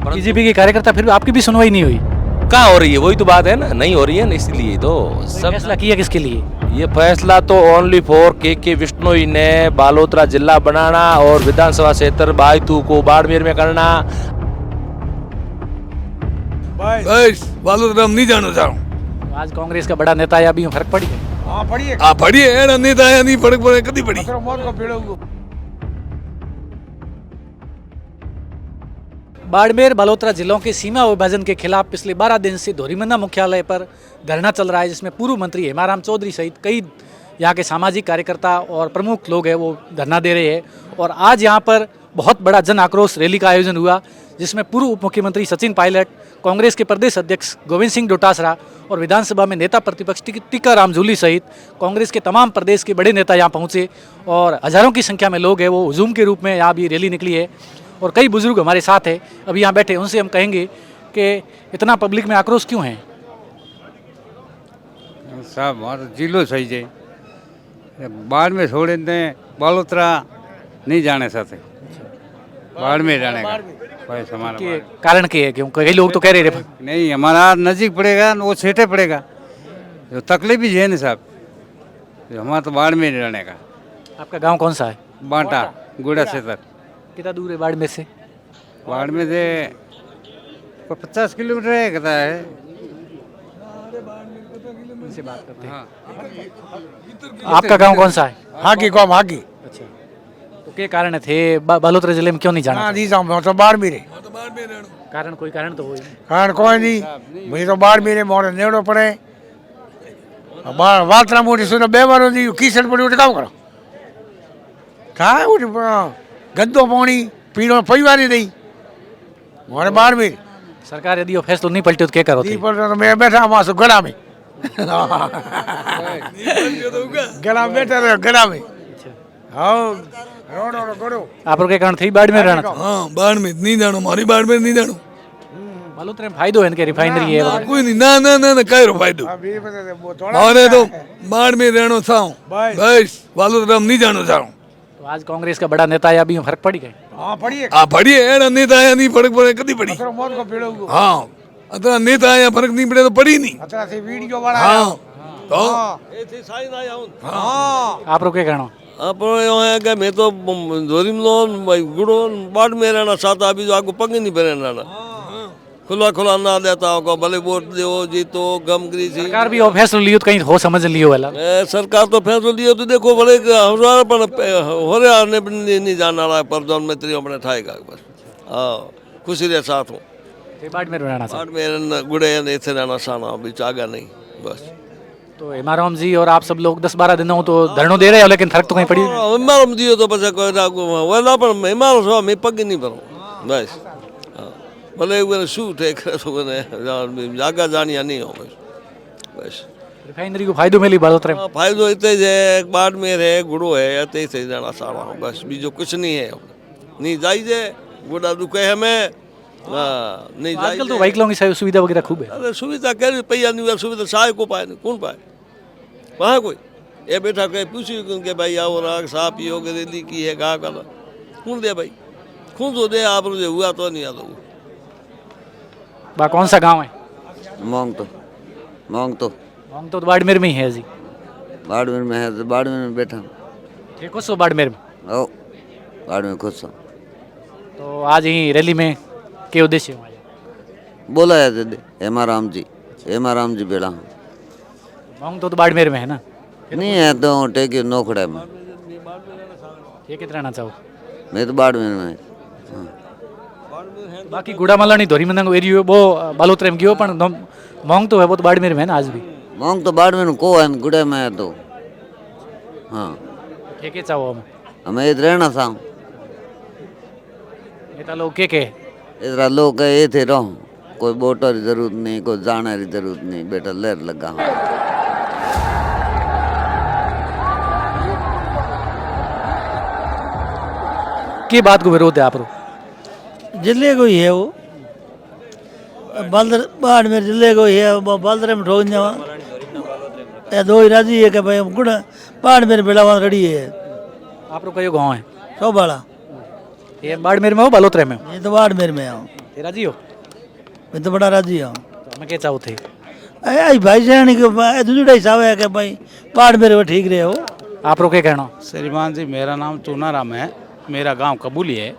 BJP के कार्यकर्ता, फिर भी आपकी भी सुनवाई नहीं हुई। कहाँ हो रही है, वही तो बात है ना, नहीं हो रही है ना, इसलिए तो सब फैसला किया किसके लिए? ये फैसला तो ओनली फॉर के विश्नोई ने बालोतरा जिला बनाना और विधानसभा क्षेत्र बायतू को बाड़मेर में करना। बस बालोतरा हम नहीं जाना चाहूँ। आज कांग्रेस का बड़ा नेता या अभी फर्क पड़ी है? हाँ पड़ी है, नेता आया नहीं, फर्क पड़े कदी पड़ी। बाड़मेर बालोतरा जिलों के सीमा विभाजन के खिलाफ पिछले 12 दिन से धोरीमन्ना मुख्यालय पर धरना चल रहा है, जिसमें पूर्व मंत्री हेमाराम चौधरी सहित कई यहाँ के सामाजिक कार्यकर्ता और प्रमुख लोग हैं वो धरना दे रहे हैं। और आज यहाँ पर बहुत बड़ा जन आक्रोश रैली का आयोजन हुआ, जिसमें पूर्व उप मुख्यमंत्री सचिन पायलट, कांग्रेस के प्रदेश अध्यक्ष गोविंद सिंह डोटासरा और विधानसभा में नेता प्रतिपक्ष टीकाराम जूली सहित कांग्रेस के तमाम प्रदेश के बड़े नेता यहाँ पहुँचे और हजारों की संख्या में लोग हैं वो हुजूम के रूप में यहाँ भी रैली निकली है। और कई बुजुर्ग हमारे साथ हैं अभी यहाँ बैठे, उनसे हम कहेंगे कि इतना पब्लिक में आक्रोश क्यों है? साहब हमारा जिलो सही है, बाढ़ में छोड़े दें, बालोतरा नहीं जाने सकते, बाढ़ में जाने का बस हमारा कि कारण क्या है? क्यों कई लोग तो कह रहे नहीं, हमारा नज़दीक पड़ेगा वो सेठे पड़ेगा, जो तकलीफ भी है ना साहब, हमारा तो बाढ़ में रहने का। आपका गांव कौन सा है? बांटा गुड़ा क्षेत्र। कितना दूर है बाड़मेर से? बाड़मेर से 50 किलोमीटर है, कहता है। इनसे बात करते हैं। हाँ। आपका गांव कौन सा है? हाकी कौम हाकी अच्छा, तो क्या कारण थे बालोतरा जिले में क्यों नहीं जाना? हाँ जी साहब तो बाढ़ मेरे कारण कोई कारण तो हो ही नहीं। कारण कोई नहीं, मुझे तो बाढ़ मेरे मोड़े नेड़ो पड़े वालतरा मोटी सुनो बेमार होती कीसड़ पड़ी उठ काम करो था उठ गंदो पानी पीनो परिवार नहीं मोड़े बाढ़ में सरकार यदि वो फैसलो नहीं पलटे तो क्या करो? पर तो मैं बैठा वहां से गड़ा में गड़ा में बैठा रहे गड़ा में। हाँ रोडो गड़ो आप लोग के कारण थी बाढ़ में रहना था? हाँ बाढ़ में नहीं जानो, मारी बाढ़ में नहीं जानो। बालोतरा में फायदो है इनके, रिफाइनरी है वगैरह। कोई नहीं, ना ना ना ना कायरो फायदो, और तो बाढ़ में रहनो चाहूँ, बस बालोतरा हम नहीं जानो चाहूँ। तो आज कांग्रेस का बड़ा नेता या अभी फर्क पड़ी गए? हाँ पड़ी है, हाँ पड़ी है, नेता आया नहीं, फर्क पड़े कदी पड़ी। मौत को पेड़ो हाँ अतरा नेता आया, फर्क नहीं पड़े तो पड़ी नहीं। अतरा से वीडियो बना हाँ तो हाँ आप लोग क्या कहना? आप मैं तो गुड़ो बाढ़ में रहना चाहता, अभी जो आपको पंग नहीं पे रहना, खुला खुला ना देता होगा, भले वोट दो जीतो गमगिरी सी। सरकार भी वो फैसला लियो तो कहीं हो समझ लियो वाला। सरकार तो फैसला लिया तो देखो भले हजार पर हो रहा नहीं जाना रहा, प्रधानमंत्री अपने ठाएगा बस। हाँ खुशी रे साथ हूँ, बाढ़ में रहना बाढ़ में गुड़े इतने रहना साना बीच आगा नहीं बस। तो हेमाराम जी और आप सब लोग 10-12 दिनों तो धरनों दे रहे हो, लेकिन फर्क तो कहीं पड़ी? हिमारम दियो तो बस वेला पर हिमारो सो मैं पग नहीं भरूँ बस। भले शूट है जागा जानिया नहीं हो बस। रिफाइनरी को फायदो मिली बालोतरा में? फायदो इतने है, बाढ़ में है, गुड़ो है, इतने से जाना सारा हो बस, बीजो कुछ नहीं है। नहीं जाइए गुड़ा दुखे हमें नहीं जाइए। आजकल तो व्हीकलों की सुविधा वगैरह खूब है। अरे सुविधा कह रही पैया नहीं, सुविधा साय को पाए कौन पाए वहाँ कोई ये बैठा कहे पूछी के भाई आओ राग साहब पियो के रेली की है गा कर कौन दे भाई, खून तो दे आप हुआ तो नहीं आता। कौन सा गांव है? मोंग तो मोंग तो बाड़मेर में ही है जी। बाड़मेर में है तो बाड़मेर में बैठा ठीक हो? सो बाड़मेर में ओ बाड़मेर खुश हूँ। तो आज ही रैली में क्या उद्देश्य है? बोला है दे हेमाराम जी बेड़ा हूँ। मोंग तो बाड़मेर में है ना? नहीं है तो टेके नोखड़ा में। ये कितना रहना चाहो? मैं तो बाड़मेर में। बाकी गुड़ामालानी धोरीमन्ना एरियो वो बालोतरा में गयो, पर मोंग तो है वो तो बाड़मेर में है ना आज भी? मोंग तो बाड़मेर में को है, गुड़े में है तो। हाँ क्या चाहो? हमें इधर रहना चाहूँ। नेता लोग के इधर लोग ये थे रहो, कोई वोटर की जरूरत नहीं, कोई जाने की जरूरत नहीं, बेटा लहर लगा हूँ। की बात को विरोध है आप लोग? जिले को ही है वो बाड़मेर जिले को ही है, वो बालदरे में ठोक जावा या दो ही राजी है कि भाई हम गुड़ा बाड़मेर बेलावा रड़ी है। आप लोग का ये गाँव है सौ बाड़ा, ये बाड़मेर में हो बालोतरा में हो? ये तो बाड़मेर में आओ। थे राजी हो? मैं तो बड़ा राजी हूँ। तो हमें क्या चाहो थे? आई भाई जान के दूसरा हिसाब है कि भाई बाड़मेर में ठीक रहे हो। आप रोके कहना। श्रीमान जी, मेरा नाम चूनाराम है, मेरा गांव कबूली है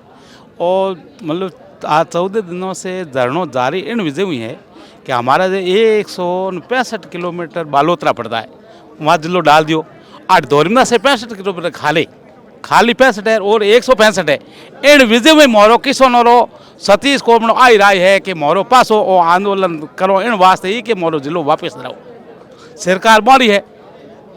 और मतलब आज 14 दिनों से धरनों जारी इन विजय हुई है कि हमारा जो 165 किलोमीटर बालोतरा पड़ता है, वहाँ जिलो डाल दियो। 8 दोरिमना से 65 किलोमीटर खाली 65 है और 165 है। इन विजय में मोरो किसानों सतीश कोमनो आई राय है कि मोरो पासो और आंदोलन करो इन वास्ते ही कि मोरो जिलो वापस रहो। सरकार बोली है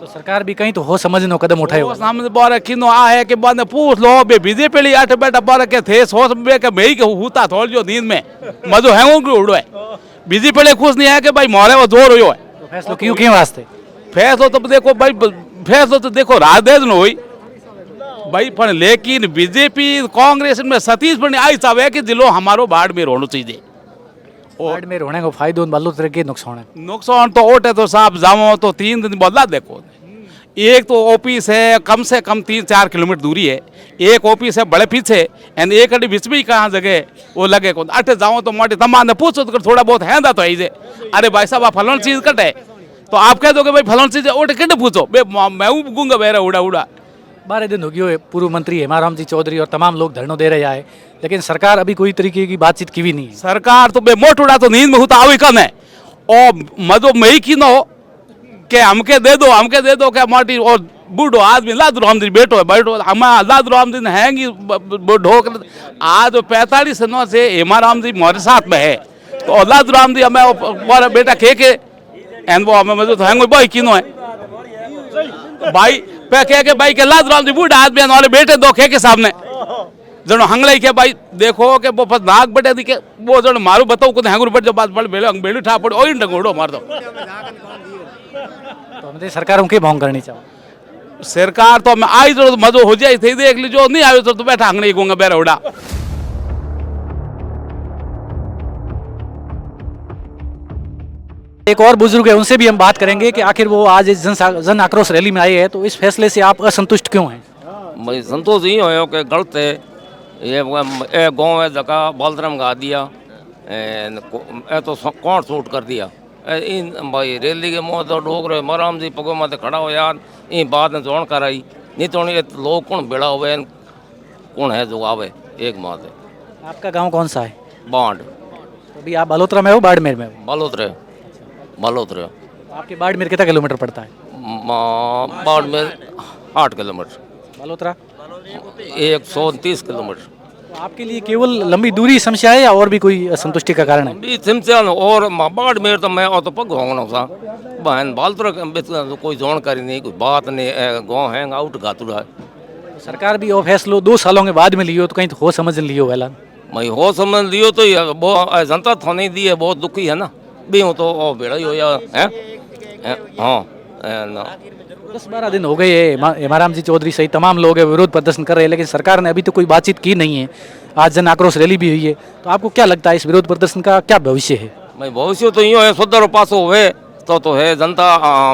तो सरकार भी कहीं तो हो समझनो कदम उठाए वो सामने बारे किनो आ है कि बंद पूछ लो बे बीजेपी ली आठ बेटा बारे के थे सोच बे के मेई के हुता थोड़ जो नींद में मजो है वो उड़ो है। बीजेपी ले खुश नहीं है कि भाई मोरे वो जोर होयो है। तो फैसलो क्यों क्यों वास्ते? फैसलो तो देखो भाई, फैसलो तो देखो राजदेज न हुई भाई, पर लेकिन बीजेपी कांग्रेस में सतीश पर आई चाहे कि जिलो हमारो बाड़मेर होना चाहिए। बाड़मेर होने को फायदो बालोतरा के नुकसान है? नुकसान तो ओटे तो साहब जाओ तो 3 दिन बदला देखो। एक तो ऑफिस है कम से कम 3-4 किलोमीटर दूरी है, एक ऑफिस है बड़े पीछे एंड एक अड़ी बीच में ही कहाँ जगह वो लगे को अटे जाओ तो मोटे तमाम ने पूछो तो थोड़ा बहुत है तो ऐसे अरे भाई साहब आप फलन चीज कटे तो आप कह दोगे भाई फलन चीज ओटे कितने पूछो बे मैं गूंगा बेरा उड़ा उड़ा। 12 दिन हो गए पूर्व मंत्री हेमाराम जी चौधरी और तमाम लोग धरनों दे रहे हैं, लेकिन सरकार अभी कोई तरीके की बातचीत की भी नहीं है। सरकार तो बे मोट उड़ा तो नींद में होता आई कम है और मजो मई की न हो के हमके दे दो क्या माटी और बूढ़ो आदमी लाद राम दिन बैठो हम लाद राम दिन हैंगी बूढ़ो आज 45 दिनों से हेमाराम जी हमारे साथ में है तो लाद राम जी हमें बेटा के एंड वो हमें मजो तो हैंगे भाई किनो है भाई पे के भाई के लाद राम जी बूढ़ा आदमी वाले बेटे दो के सामने जनो हंगलाई के भाई देखो के वो नाक बटे दी के वो जनो मारू बताओ कुछ हैंगुर बट जो बात बड़ बेलू ठा पड़ो ओइन डंगोड़ो मार दो। तो हमें सरकारों की भोंग करनी चाहिए। सरकार तो मैं आई तो मजो हो जाए थे देख लीजिए नहीं आयो तो बैठा हंगने गूंगा बेरा उड़ा। एक और बुजुर्ग है उनसे भी हम बात करेंगे कि आखिर वो आज इस जन आक्रोश रैली में आए हैं तो इस फैसले से आप असंतुष्ट क्यों हैं? भाई संतोष ही हो कि गलत है ये गाँव है जगह बालतराम गा दिया ए तो कौन शूट कर दिया इन भाई रैली के मुँह तो डोगरे मराम जी पगो माते खड़ा हो यार इन बात ने जोड़ कर आई नहीं तो लोग कौन बेड़ा हुए कौन है जो आवे एक बात है। आपका गांव कौन सा है? बांड। तो अभी आप बालोतरा में हो बाड़मेर में हो? बालोतरे। आपके बाड़मेर कितना किलोमीटर पड़ता है? Barmer 8 kilometre, Balotra 130 kilometre. तो आपके लिए केवल लंबी दूरी समस्या है या और भी कोई असंतुष्टि का कारण है? भी समस्या और बाड़मेर तो मैं और तो पग होंगना सा बहन बालतरा कोई जानकारी नहीं कोई बात नहीं गाँव है आउट गातुड़ा है। सरकार भी वो फैसलो 2 सालों के बाद में लियो तो कहीं तो हो समझ लियो वाला मैं हो समझ लियो तो बहुत जनता तो नहीं दी है बहुत दुखी है ना भी हूँ तो बेड़ा ही हो या है हाँ 10-12 दिन हो गए हेमाराम जी चौधरी सहित तमाम लोग विरोध प्रदर्शन कर रहे हैं लेकिन सरकार ने अभी तो कोई बातचीत की नहीं है। आज जन आक्रोश रैली भी हुई है तो आपको क्या लगता है इस विरोध प्रदर्शन का क्या भविष्य है? मैं भविष्य तो यूँ है सुधर पासो हुए तो है जनता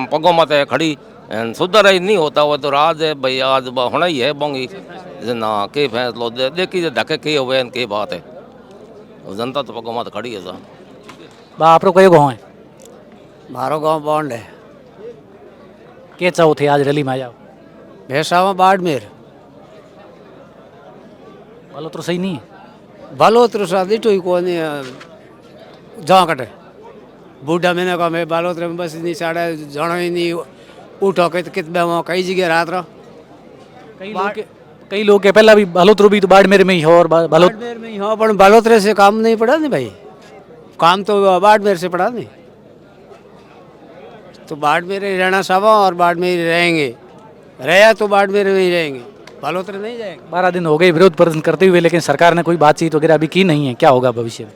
पगों मत है खड़ी सुधर ही नहीं होता हुआ तो राज है भाई आज होना ही है बोंगी ना के फैसलो देखी धके के हुए के बात है जनता तो पगों मत खड़ी है साहब। आप कयो गाँव है? मारो गांव बॉन्ड है। के चाहो थे आज रैली में आया? भैंसावा बाड़मेर बालोतरा सही नहीं है? बालोतरा सा दिठो ही कोनी जहाँ कटे बूढ़ा मैंने कहा मैं बालोतरा में बस नहीं साढ़े जाना ही नहीं उठो के कितने वहाँ कई जगह रात रहा कई लोग के पहला भी बालोतरा भी तो बाड़मेर में ही हो और बाड़मेर में ही हो पर बालोतरा से काम नहीं पड़ा नहीं भाई काम तो बाड़मेर से पड़ा नहीं तो बाड़मेर ही रहना सावा और बाड़मेर ही रहेंगे रहा तो बाड़मेर में ही रहेंगे बालोतरा नहीं जाएंगे। 12 दिन हो गए विरोध प्रदर्शन करते हुए लेकिन सरकार ने कोई बातचीत वगैरह अभी की नहीं है। क्या होगा भविष्य में?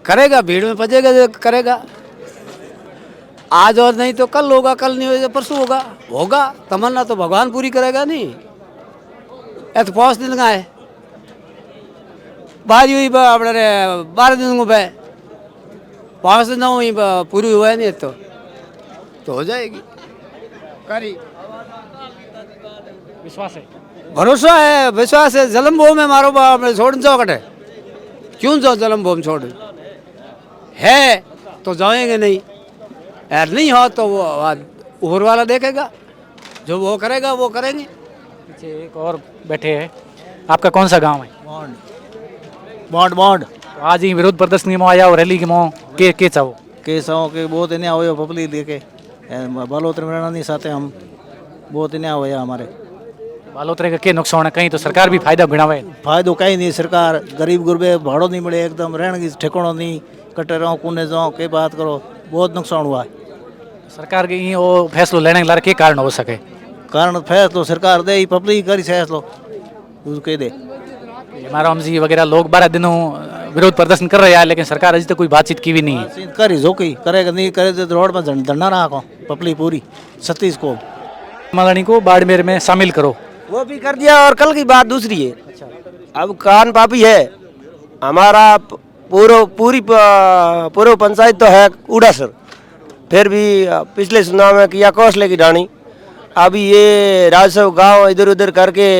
करेगा भीड़ में पजेगा करेगा आज और नहीं तो कल होगा कल नहीं होगा परसों होगा तमन्ना तो भगवान पूरी करेगा नहीं तो 5 दिन का है बारी हुई अपने 12 दिन को 5 दिन हुई पूरी हुआ है नहीं तो हो जाएगी करी विश्वास है भरोसा है विश्वास है जलम वो में मारो छोड़ जाओ कटे क्यों जाओ जन्मभूमि छोड़, है तो जाएंगे नहीं, यार नहीं हो तो वो ऊपर वाला देखेगा, जो वो करेगा वो करेंगे। पीछे एक और बैठे हैं, आपका कौन सा गांव है? बॉन्ड बॉन्ड आज ही विरोध प्रदर्शन में आया और रैली के मोह के चाहो केसों के बहुत इन्हें हुए पब्लिक लेके बालोतरा में नहीं साथे हम बहुत इन्हें हुए हमारे बालोतरे का के नुकसान है, कहीं तो सरकार भी फायदा गिनावे। फायदो कहीं नहीं, सरकार गरीब गुरबे भाड़ो नहीं मिले, एकदम रहने की ठिकानो नहीं, कटे रहो कुने जाओ के बात करो, बहुत नुकसान हुआ है। सरकार के ये वो फैसलो लेने के लारे के कारण हो सके? कारण फैसलो सरकार दे ही पब्लिक करी फैसलो उसके दे। हमारा जी वगैरह लोग 12 दिनों विरोध प्रदर्शन कर रहे हैं, लेकिन सरकार अभी तक कोई बातचीत की भी नहीं है। करी जो की करेगा, नहीं करे तो रोड में धरना रखो पब्लिक पूरी 36 को मालानी को बाड़मेर में शामिल करो, वो भी कर दिया। और कल की बात दूसरी है, अब कान पापी है हमारा पूर्व पंचायत तो है उड़ासर, फिर भी पिछले चुनाव में किया कौशले की ढाणी। अभी ये राजस्व गांव इधर उधर करके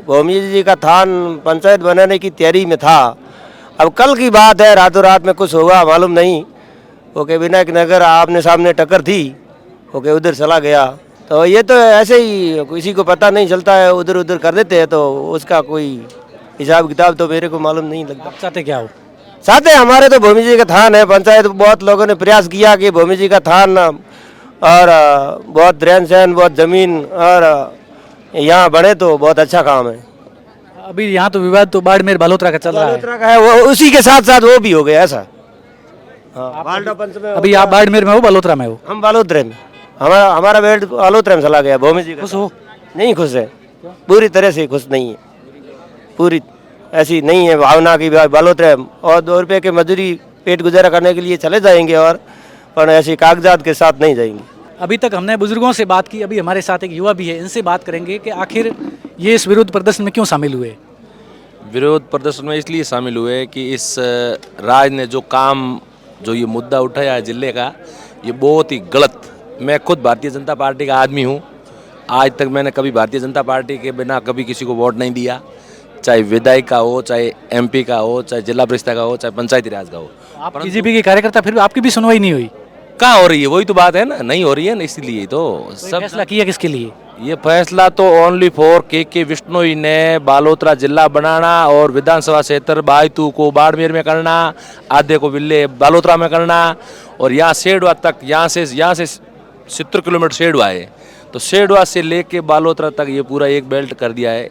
भूमि जी का थान पंचायत बनाने की तैयारी में था। अब कल की बात है, रातों रात में कुछ होगा मालूम नहीं। ओके विनायक नगर आपने सामने टक्कर थी, ओके उधर चला गया। तो ये तो ऐसे ही किसी को पता नहीं चलता है, उधर उधर कर देते हैं, तो उसका कोई हिसाब किताब तो मेरे को मालूम नहीं लगता। आप चाहते क्या हो? चाहते हमारे तो भूमि जी का थान है, पंचायत बहुत लोगों ने प्रयास किया कि भूमि जी का थान और बहुत रहन सहन बहुत जमीन और यहाँ बने तो बहुत अच्छा काम है। अभी यहाँ तो विवाद तो बाड़मेर बालोतरा का चल रहा है। बालोतरा का है, वो उसी के साथ साथ वो भी हो गया ऐसा। हाँ, बाल्डा पंच में अभी आप बाड़मेर में हो बालोतरा में हो? हम बालोतरे में, हमारा बेट बालोतरे में चला गया। भूमि जी खुश हो? नहीं खुश है, पूरी तरह से खुश नहीं है, पूरी ऐसी नहीं है भावना की बालोतरे और 2 रुपये के मजदूरी पेट गुजारा करने के लिए चले जाएंगे, और पर ऐसे कागजात के साथ नहीं जाएंगे। अभी तक हमने बुजुर्गों से बात की, अभी हमारे साथ एक युवा भी है, इनसे बात करेंगे कि आखिर ये इस विरोध प्रदर्शन में क्यों शामिल हुए। विरोध प्रदर्शन में इसलिए शामिल हुए कि इस राज ने जो ये मुद्दा उठाया है जिले का, ये बहुत ही गलत। मैं खुद भारतीय जनता पार्टी का आदमी हूँ, आज तक मैंने कभी भारतीय जनता पार्टी के बिना कभी किसी को वोट नहीं दिया, चाहे विधायक का हो, चाहे MP का हो, चाहे जिला परिषद का हो, चाहे पंचायती राज का हो। आप बीजेपी के कार्यकर्ता, फिर भी आपकी भी सुनवाई नहीं हुई? कहाँ हो रही है, वही तो बात है ना, नहीं हो रही है ना, इसलिए तो सब फैसला किया किसके लिए? ये फैसला तो ओनली फॉर के विश्नोई ने बालोतरा जिला बनाना और विधानसभा क्षेत्र बायतू को बाड़मेर में करना, आधे को विल्ले बालोतरा में करना, और यहाँ सेडवा तक, यहाँ से 70 किलोमीटर सेडवा है, तो सेडवा से लेके बालोतरा तक ये पूरा एक बेल्ट कर दिया है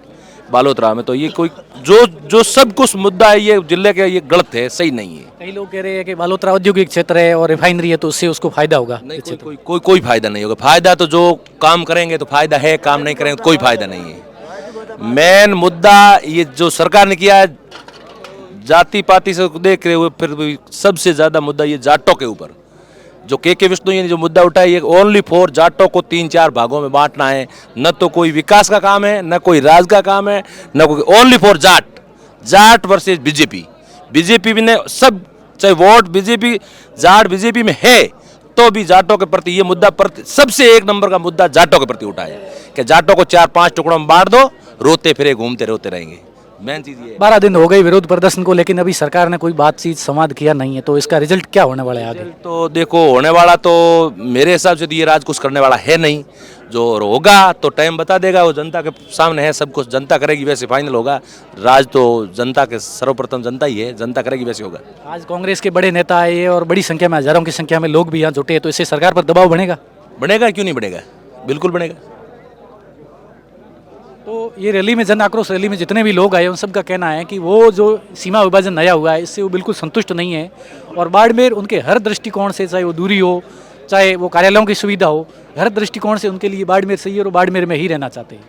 बालोतरा में। तो ये कोई जो सब कुछ मुद्दा है ये जिले के, ये गलत है, सही नहीं है। कई लोग कह रहे हैं कि बालोतरा औद्योगिक क्षेत्र है और रिफाइनरी है, तो उससे उसको फायदा होगा। नहीं, कोई फायदा नहीं होगा। फायदा तो जो काम करेंगे तो फायदा है, काम नहीं करेंगे तो कोई फायदा नहीं है। मेन मुद्दा ये जो सरकार ने किया है जाति पाति से देख रहे हुए, फिर भी सबसे ज्यादा मुद्दा ये जाटों के ऊपर, जो के विष्णु ने जो मुद्दा उठाया, ये ओनली फॉर जाटों को 3-4 भागों में बांटना है। न तो कोई विकास का काम है, न कोई राज का काम है, न कोई, only for Jat versus BJP ने सब, चाहे वोट बीजेपी जाट बीजेपी में है तो भी जाटों के प्रति ये मुद्दा सबसे 1 नंबर का मुद्दा जाटों के प्रति उठाया कि जाटों को 4-5 टुकड़ों में बांट दो, रोते फिरे घूमते रोते रहेंगे। मेन चीज ये 12 दिन हो गए विरोध प्रदर्शन को, लेकिन अभी सरकार ने कोई बातचीत संवाद किया नहीं है, तो इसका रिजल्ट क्या होने वाला है आगे? तो देखो, होने वाला तो मेरे हिसाब से तो ये राज कुछ करने वाला है नहीं। जो होगा तो टाइम बता देगा, वो जनता के सामने है, सब कुछ जनता करेगी वैसे फाइनल होगा। राज तो जनता के, सर्वप्रथम जनता ही है, जनता करेगी वैसे होगा। आज कांग्रेस के बड़े नेता आए और बड़ी संख्या में, हजारों की संख्या में लोग भी यहाँ जुटे हैं, तो इससे सरकार पर दबाव बढ़ेगा? बढ़ेगा, क्यों नहीं बढ़ेगा, बिल्कुल बढ़ेगा। तो ये रैली में, जन आक्रोश रैली में जितने भी लोग आए उन सबका कहना है कि वो जो सीमा विभाजन नया हुआ है इससे वो बिल्कुल संतुष्ट नहीं है, और बाड़मेर उनके हर दृष्टिकोण से, चाहे वो दूरी हो, चाहे वो कार्यालयों की सुविधा हो, हर दृष्टिकोण से उनके लिए बाड़मेर सही है और बाड़मेर में ही रहना चाहते हैं।